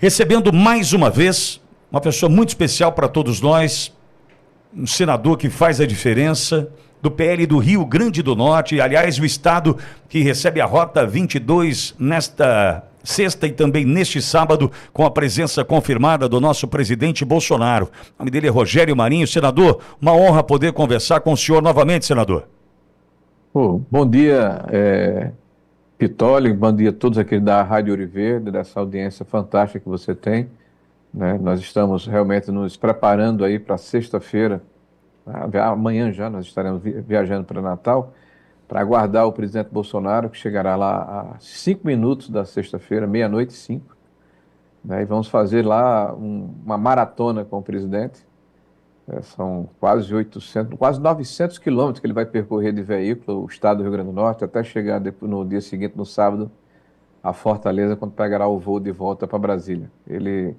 Recebendo mais uma vez uma pessoa muito especial para todos nós, um senador que faz a diferença, do PL do Rio Grande do Norte, aliás, o estado que recebe a Rota 22 nesta sexta e também neste sábado, com a presença confirmada do nosso presidente Bolsonaro. O nome dele é Rogério Marinho. Senador, uma honra poder conversar com o senhor novamente, senador. Bom dia, Pitoli, bom dia a todos aqui da Rádio Ouro Verde, dessa audiência fantástica que você tem, né? Nós estamos realmente nos preparando aí para sexta-feira, amanhã já nós estaremos viajando para Natal, para aguardar o presidente Bolsonaro, que chegará lá a 5 minutos da sexta-feira, meia-noite e 5, né? E vamos fazer lá uma maratona com o presidente. São quase 800, quase 900 quilômetros que ele vai percorrer de veículo, o estado do Rio Grande do Norte, até chegar no dia seguinte, no sábado, a Fortaleza, quando pegará o voo de volta para Brasília. Ele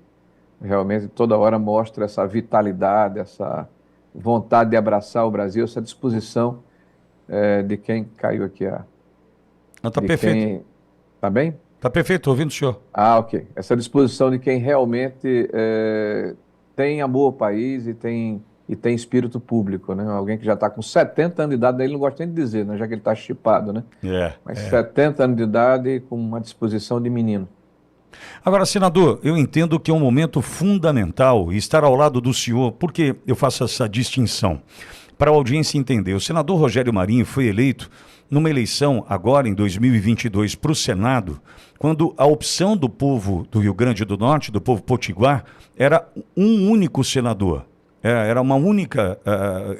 realmente toda hora mostra essa vitalidade, essa vontade de abraçar o Brasil, essa disposição de quem caiu aqui. Está perfeito. Tá bem? Está perfeito, estou ouvindo o senhor. Ok. Essa disposição de quem realmente tem amor ao país e tem espírito público, né? Alguém que já está com 70 anos de idade, ele não gosta nem de dizer, né? Já que ele está chipado, né? Mas 70 anos de idade com uma disposição de menino. Agora, senador, eu entendo que é um momento fundamental estar ao lado do senhor, porque eu faço essa distinção. Para a audiência entender, o senador Rogério Marinho foi eleito numa eleição agora em 2022 para o Senado, quando a opção do povo do Rio Grande do Norte, do povo potiguar, era um único senador. Era uma única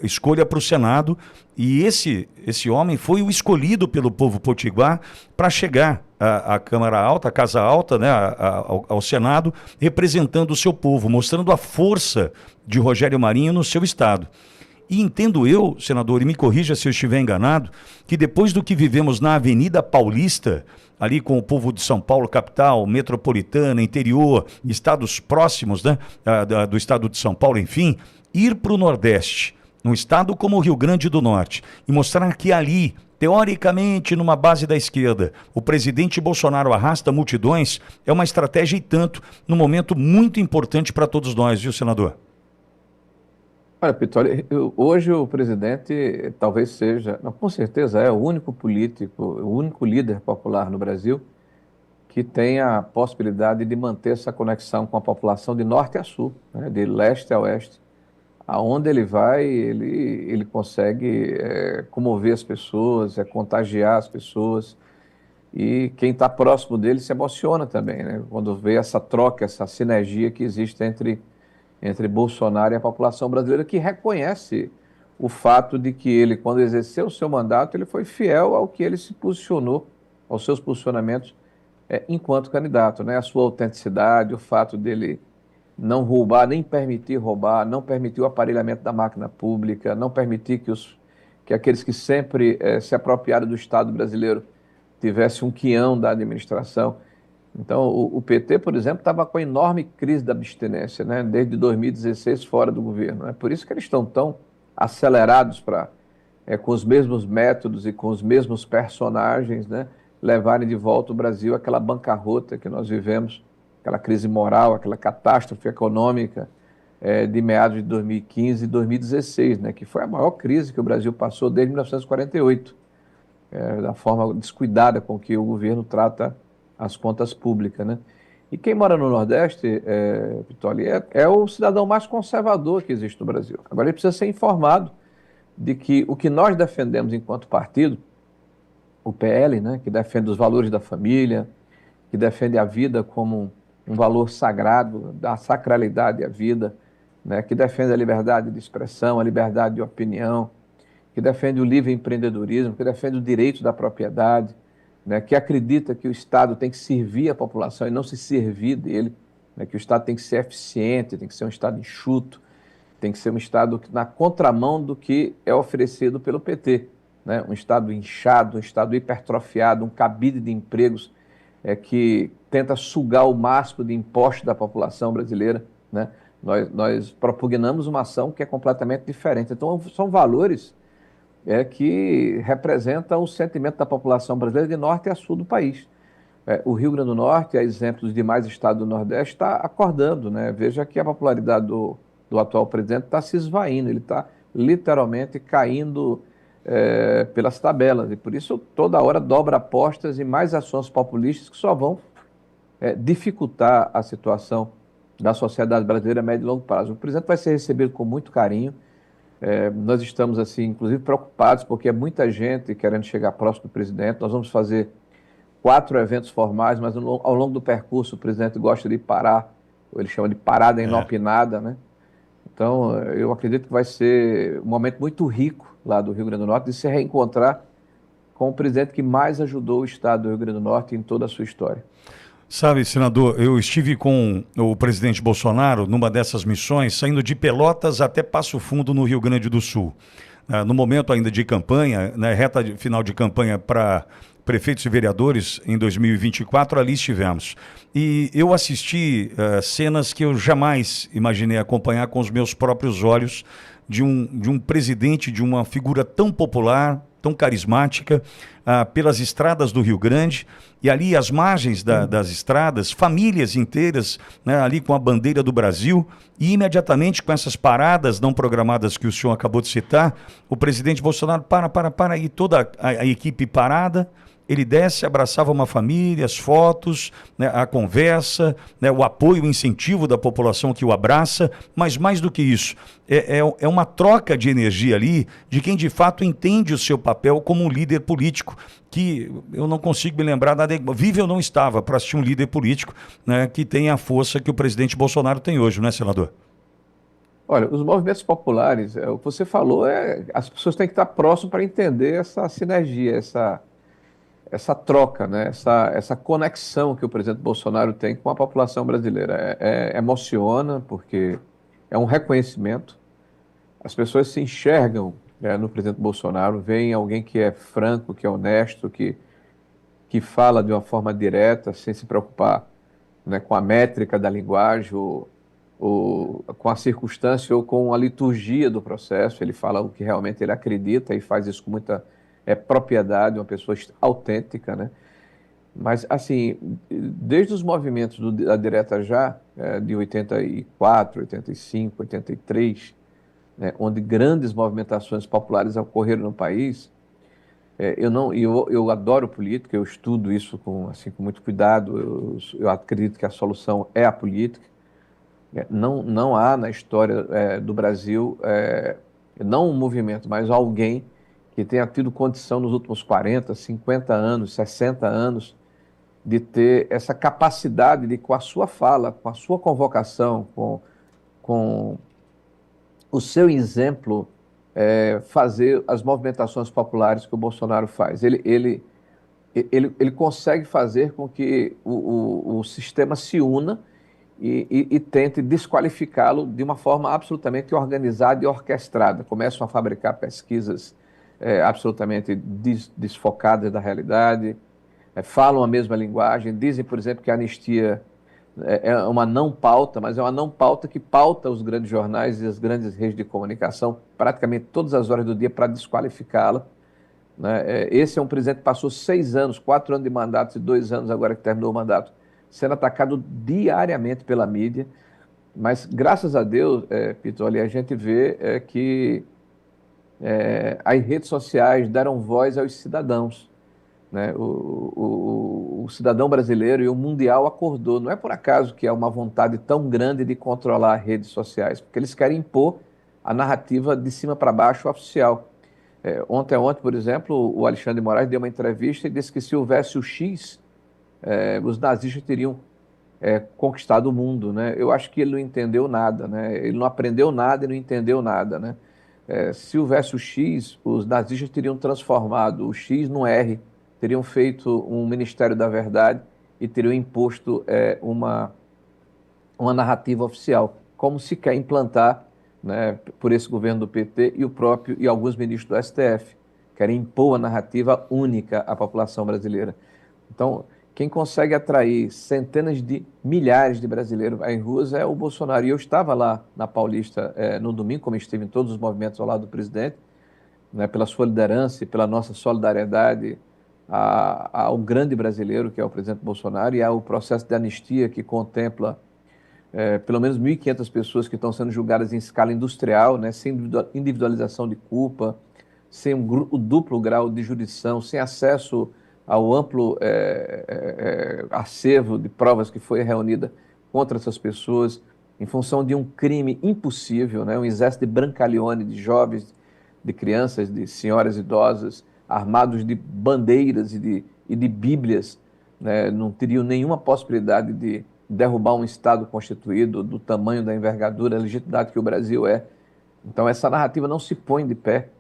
escolha para o Senado, e esse homem foi o escolhido pelo povo potiguar para chegar à Câmara Alta, à Casa Alta, né, ao Senado, representando o seu povo, mostrando a força de Rogério Marinho no seu estado. E entendo eu, senador, e me corrija se eu estiver enganado, que depois do que vivemos na Avenida Paulista, ali com o povo de São Paulo, capital, metropolitana, interior, estados próximos, né, do estado de São Paulo, enfim, ir para o Nordeste, num estado como o Rio Grande do Norte, e mostrar que ali, teoricamente, numa base da esquerda, o presidente Bolsonaro arrasta multidões, é uma estratégia e tanto, num momento muito importante para todos nós, viu, senador? Olha, Pitoli, hoje o presidente talvez seja, não, com certeza é o único político, o único líder popular no Brasil que tem a possibilidade de manter essa conexão com a população de norte a sul, né, de leste a oeste. Aonde ele vai, ele consegue comover as pessoas, contagiar as pessoas, e quem está próximo dele se emociona também, né, quando vê essa troca, essa sinergia que existe entre Bolsonaro e a população brasileira, que reconhece o fato de que ele, quando exerceu o seu mandato, ele foi fiel ao que ele se posicionou, aos seus posicionamentos enquanto candidato, né? A sua autenticidade, o fato dele não roubar, nem permitir roubar, não permitir o aparelhamento da máquina pública, não permitir que aqueles que sempre se apropriaram do Estado brasileiro tivessem um quião da administração. Então, o PT, por exemplo, estava com a enorme crise da abstinência, né? Desde 2016 fora do governo. É por isso que eles estão tão acelerados para, com os mesmos métodos e com os mesmos personagens, né, levarem de volta o Brasil àquela bancarrota que nós vivemos, aquela crise moral, aquela catástrofe econômica de meados de 2015 e 2016, né, que foi a maior crise que o Brasil passou desde 1948, da forma descuidada com que o governo trata as contas públicas, né? E quem mora no Nordeste, Pitoli, é o cidadão mais conservador que existe no Brasil. Agora ele precisa ser informado de que o que nós defendemos enquanto partido, o PL, né, que defende os valores da família, que defende a vida como um valor sagrado, da sacralidade à vida, né, que defende a liberdade de expressão, a liberdade de opinião, que defende o livre empreendedorismo, que defende o direito da propriedade, né, que acredita que o Estado tem que servir a população e não se servir dele, né, que o Estado tem que ser eficiente, tem que ser um Estado enxuto, tem que ser um Estado na contramão do que é oferecido pelo PT, né, um Estado inchado, um Estado hipertrofiado, um cabide de empregos que tenta sugar o máximo de impostos da população brasileira, né? Nós propugnamos uma ação que é completamente diferente. Então, são valores que representam o sentimento da população brasileira de norte a sul do país. O Rio Grande do Norte, a exemplo dos demais estados do Nordeste, está acordando, né? Veja que a popularidade do atual presidente está se esvaindo, ele está literalmente caindo pelas tabelas, e por isso toda hora dobra apostas e mais ações populistas que só vão dificultar a situação da sociedade brasileira a médio e longo prazo. O presidente vai ser recebido com muito carinho. Nós estamos, assim, inclusive, preocupados, porque é muita gente querendo chegar próximo do presidente. Nós vamos fazer 4 eventos formais, mas ao longo do percurso o presidente gosta de parar, ou ele chama de parada inopinada, né? Então, eu acredito que vai ser um momento muito rico lá do Rio Grande do Norte de se reencontrar com o presidente que mais ajudou o estado do Rio Grande do Norte em toda a sua história. Sabe, senador, eu estive com o presidente Bolsonaro numa dessas missões, saindo de Pelotas até Passo Fundo, no Rio Grande do Sul. No momento ainda de campanha, na reta final de campanha para prefeitos e vereadores em 2024, ali estivemos. E eu assisti cenas que eu jamais imaginei acompanhar com os meus próprios olhos de um presidente, de uma figura tão popular, tão carismática, pelas estradas do Rio Grande, e ali às margens das estradas, famílias inteiras, né, ali com a bandeira do Brasil, e imediatamente com essas paradas não programadas que o senhor acabou de citar, o presidente Bolsonaro para, e toda a equipe parada. Ele desce, abraçava uma família, as fotos, né, a conversa, né, o apoio, o incentivo da população que o abraça, mas mais do que isso, é uma troca de energia ali de quem de fato entende o seu papel como um líder político, que eu não consigo me lembrar nada, vive ou não estava para assistir um líder político, né, que tem a força que o presidente Bolsonaro tem hoje, não é, senador? Olha, os movimentos populares, o que você falou, as pessoas têm que estar próximas para entender essa sinergia, essa troca, né? essa conexão que o presidente Bolsonaro tem com a população brasileira. Emociona, porque é um reconhecimento. As pessoas se enxergam, no presidente Bolsonaro, veem alguém que é franco, que é honesto, que fala de uma forma direta, sem se preocupar, né, com a métrica da linguagem, ou com a circunstância, ou com a liturgia do processo. Ele fala o que realmente ele acredita e faz isso com muita propriedade, uma pessoa autêntica, né? Mas, assim, desde os movimentos da Direta Já, de 84, 85, 83, né, onde grandes movimentações populares ocorreram no país, eu adoro política, eu estudo isso com muito cuidado, eu acredito que a solução é a política. Não há na história do Brasil, não um movimento, mas alguém que tenha tido condição nos últimos 40, 50 anos, 60 anos, de ter essa capacidade de, com a sua fala, com a sua convocação, com o seu exemplo, fazer as movimentações populares que o Bolsonaro faz. Ele consegue fazer com que o sistema se una e tente desqualificá-lo de uma forma absolutamente organizada e orquestrada. Começam a fabricar pesquisas absolutamente desfocadas da realidade, falam a mesma linguagem, dizem, por exemplo, que a anistia é uma não pauta, mas é uma não pauta que pauta os grandes jornais e as grandes redes de comunicação praticamente todas as horas do dia para desqualificá-la, né? Esse é um presidente que passou 6 anos, 4 anos de mandato e 2 anos agora que terminou o mandato, sendo atacado diariamente pela mídia, mas graças a Deus, Pitoli, a gente vê que as redes sociais deram voz aos cidadãos, né? O cidadão brasileiro e o mundial acordou. Não é por acaso que há uma vontade tão grande de controlar as redes sociais, porque eles querem impor a narrativa de cima para baixo oficial. Ontem, por exemplo, o Alexandre de Moraes deu uma entrevista e disse que se houvesse o X, os nazistas teriam conquistado o mundo, né? Eu acho que ele não entendeu nada, né? Ele não aprendeu nada e não entendeu nada, né? Se houvesse o X, os nazistas teriam transformado o X no R, teriam feito um Ministério da Verdade e teriam imposto uma narrativa oficial, como se quer implantar, né, por esse governo do PT e alguns ministros do STF, querem impor a narrativa única à população brasileira. Então, quem consegue atrair centenas de milhares de brasileiros em ruas é o Bolsonaro. E eu estava lá na Paulista no domingo, como estive em todos os movimentos ao lado do presidente, né, pela sua liderança e pela nossa solidariedade ao grande brasileiro, que é o presidente Bolsonaro, e ao processo de anistia que contempla pelo menos 1.500 pessoas que estão sendo julgadas em escala industrial, né, sem individualização de culpa, sem o duplo grau de jurisdição, sem acesso ao amplo acervo de provas que foi reunida contra essas pessoas, em função de um crime impossível, né, um exército de brancaleone, de jovens, de crianças, de senhoras idosas, armados de bandeiras e de bíblias, né, não teriam nenhuma possibilidade de derrubar um Estado constituído do tamanho da envergadura, da legitimidade que o Brasil é. Então, essa narrativa não se põe de pé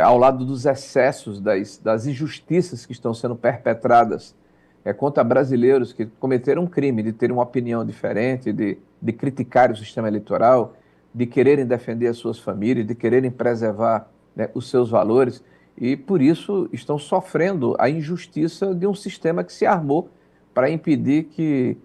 ao lado dos excessos, das injustiças que estão sendo perpetradas contra brasileiros que cometeram um crime de ter uma opinião diferente, de criticar o sistema eleitoral, de quererem defender as suas famílias, de quererem preservar, né, os seus valores, e por isso estão sofrendo a injustiça de um sistema que se armou para impedir que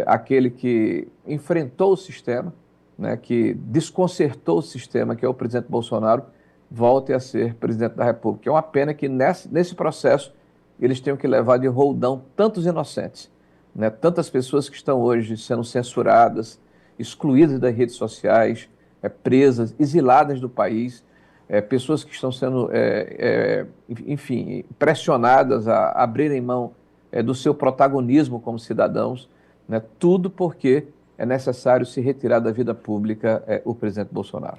aquele que enfrentou o sistema, né, que desconcertou o sistema, que é o presidente Bolsonaro, volte a ser presidente da República. É uma pena que nesse processo eles tenham que levar de roldão tantos inocentes, né, tantas pessoas que estão hoje sendo censuradas, excluídas das redes sociais, presas, exiladas do país, pessoas que estão sendo, enfim, pressionadas a abrirem mão do seu protagonismo como cidadãos, né? Tudo porque é necessário se retirar da vida pública o presidente Bolsonaro.